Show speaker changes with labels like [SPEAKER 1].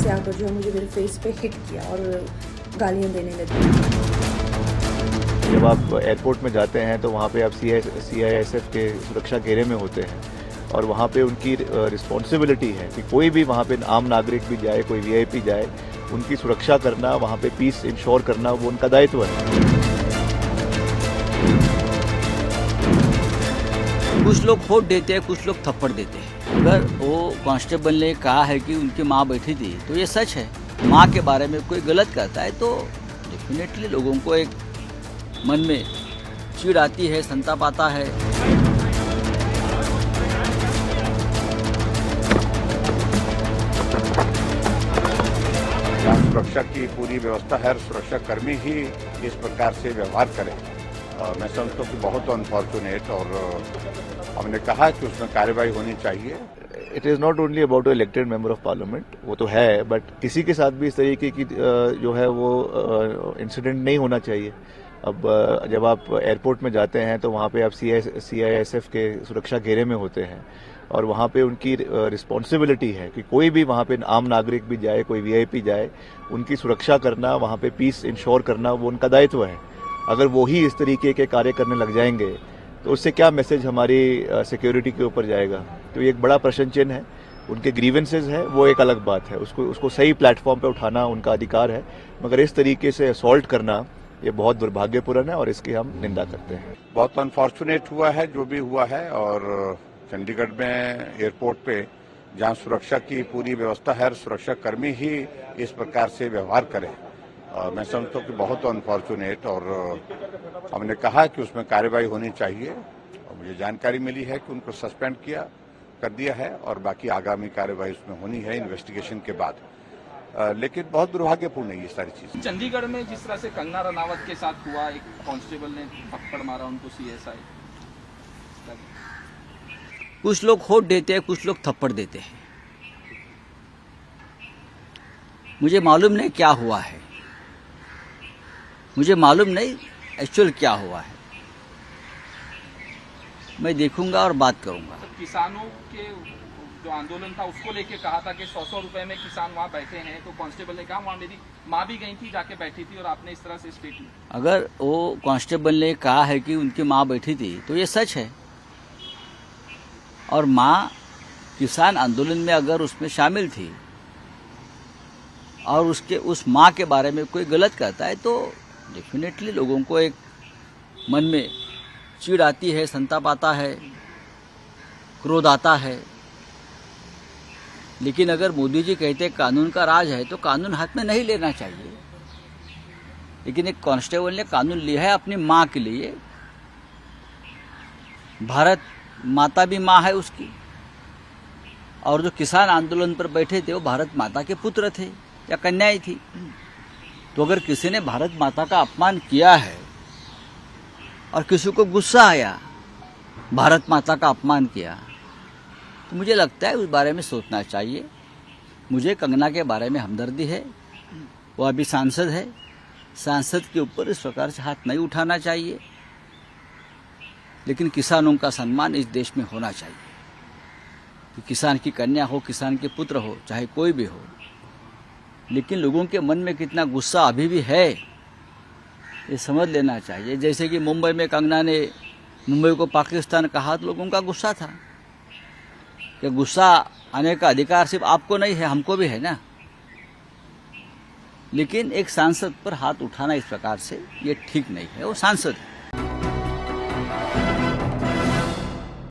[SPEAKER 1] से आकर जो है मुझे मेरे फेस पे हिट किया और गालियाँ देने लगी।
[SPEAKER 2] जब आप एयरपोर्ट में जाते हैं तो वहाँ पे आप CISF के सुरक्षा घेरे में होते हैं और वहाँ पे उनकी रिस्पॉन्सिबिलिटी है कि कोई भी वहाँ पे आम नागरिक भी जाए, कोई VIP जाए, उनकी सुरक्षा करना, वहाँ पे पीस इंश्योर करना वो उनका दायित्व है।
[SPEAKER 3] कुछ लोग होट देते हैं, कुछ लोग थप्पड़ देते हैं। अगर वो कांस्टेबल ने कहा है कि उनकी माँ बैठी थी तो ये सच है। माँ के बारे में कोई गलत कहता है तो डेफिनेटली लोगों को एक मन में चिढ़ आती है, संताप आता है।
[SPEAKER 4] यहाँ सुरक्षा की पूरी व्यवस्था है, सुरक्षा कर्मी ही इस प्रकार से व्यवहार करें, मैं समझता हूँ कि बहुत अनफॉर्चुनेट, और हमने कहा कि उसमें कार्रवाई होनी चाहिए।
[SPEAKER 2] It is not only about elected member of parliament, वो तो है, बट किसी के साथ भी इस तरीके की जो है वो इंसिडेंट नहीं होना चाहिए। अब जब आप एयरपोर्ट में जाते हैं तो वहाँ पे आप CISF के सुरक्षा घेरे में होते हैं और वहाँ पे उनकी रिस्पॉन्सिबिलिटी है कि कोई भी वहाँ पे आम नागरिक भी जाए, कोई VIP जाए, उनकी सुरक्षा करना, वहाँ पे पीस इंश्योर करना वो उनका दायित्व है। अगर वो ही इस तरीके के कार्य करने लग जाएंगे तो उससे क्या मैसेज हमारी सिक्योरिटी के ऊपर जाएगा? तो ये एक बड़ा प्रश्न चिन्ह है। उनके ग्रीवेंसेस है वो एक अलग बात है, उसको सही प्लेटफॉर्म पे उठाना उनका अधिकार है, मगर इस तरीके से असॉल्ट करना ये बहुत दुर्भाग्यपूर्ण है और इसकी हम निंदा करते हैं।
[SPEAKER 4] बहुत अनफॉर्चुनेट हुआ है जो भी हुआ है, और चंडीगढ़ में एयरपोर्ट पे जहाँ सुरक्षा की पूरी व्यवस्था है, सुरक्षा कर्मी ही इस प्रकार से व्यवहार करें, मैं समझता हूँ कि बहुत अनफॉर्चुनेट, और हमने कहा कि उसमें कार्रवाई होनी चाहिए, और मुझे जानकारी मिली है कि उनको सस्पेंड कर दिया है और बाकी आगामी कार्रवाई उसमें होनी है इन्वेस्टिगेशन के बाद। लेकिन बहुत दुर्भाग्यपूर्ण है ये सारी चीज।
[SPEAKER 5] चंडीगढ़ में जिस तरह से कंगना रनावत के साथ हुआ, एक कांस्टेबल ने थप्पड़ मारा उनको, CSI।
[SPEAKER 3] कुछ लोग होट देते हैं, कुछ लोग थप्पड़ देते हैं। मुझे मालूम नहीं क्या हुआ है, मुझे मालूम नहीं एक्चुअल क्या हुआ है। मैं देखूंगा और बात करूंगा।
[SPEAKER 5] तो किसानों के जो आंदोलन था उसको लेके कहा था कि 100 रुपए में किसान वहाँ बैठे हैं, तो कांस्टेबल ने कहा वहाँ मेरी माँ भी गई थी, जाके बैठी थी, और आपने इस तरह से स्टेटमेंट।
[SPEAKER 3] अगर वो कांस्टेबल ने कहा है कि उनकी माँ बैठी थी तो ये सच है, और माँ किसान आंदोलन में अगर उसमें शामिल थी और उस माँ के बारे में कोई गलत कहता है तो डेफिनेटली लोगों को एक मन में चिढ़ आती है, संताप आता है, क्रोध आता है। लेकिन अगर मोदी जी कहते कानून का राज है तो कानून हाथ में नहीं लेना चाहिए। लेकिन एक कांस्टेबल ने कानून लिया है अपनी माँ के लिए। भारत माता भी माँ है उसकी, और जो किसान आंदोलन पर बैठे थे वो भारत माता के पुत्र थे या कन्याएं थी। तो अगर किसी ने भारत माता का अपमान किया है और किसी को गुस्सा आया, भारत माता का अपमान किया, तो मुझे लगता है उस बारे में सोचना चाहिए। मुझे कंगना के बारे में हमदर्दी है, वो अभी सांसद है, सांसद के ऊपर इस प्रकार से हाथ नहीं उठाना चाहिए। लेकिन किसानों का सम्मान इस देश में होना चाहिए कि किसान की कन्या हो, किसान के पुत्र हो, चाहे कोई भी हो। लेकिन लोगों के मन में कितना गुस्सा अभी भी है ये समझ लेना चाहिए। जैसे कि मुंबई में कंगना ने मुंबई को पाकिस्तान कहा तो लोगों का गुस्सा था कि गुस्सा आने का अधिकार सिर्फ आपको नहीं है, हमको भी है ना। लेकिन एक सांसद पर हाथ उठाना इस प्रकार से ये ठीक नहीं है, वो सांसद है।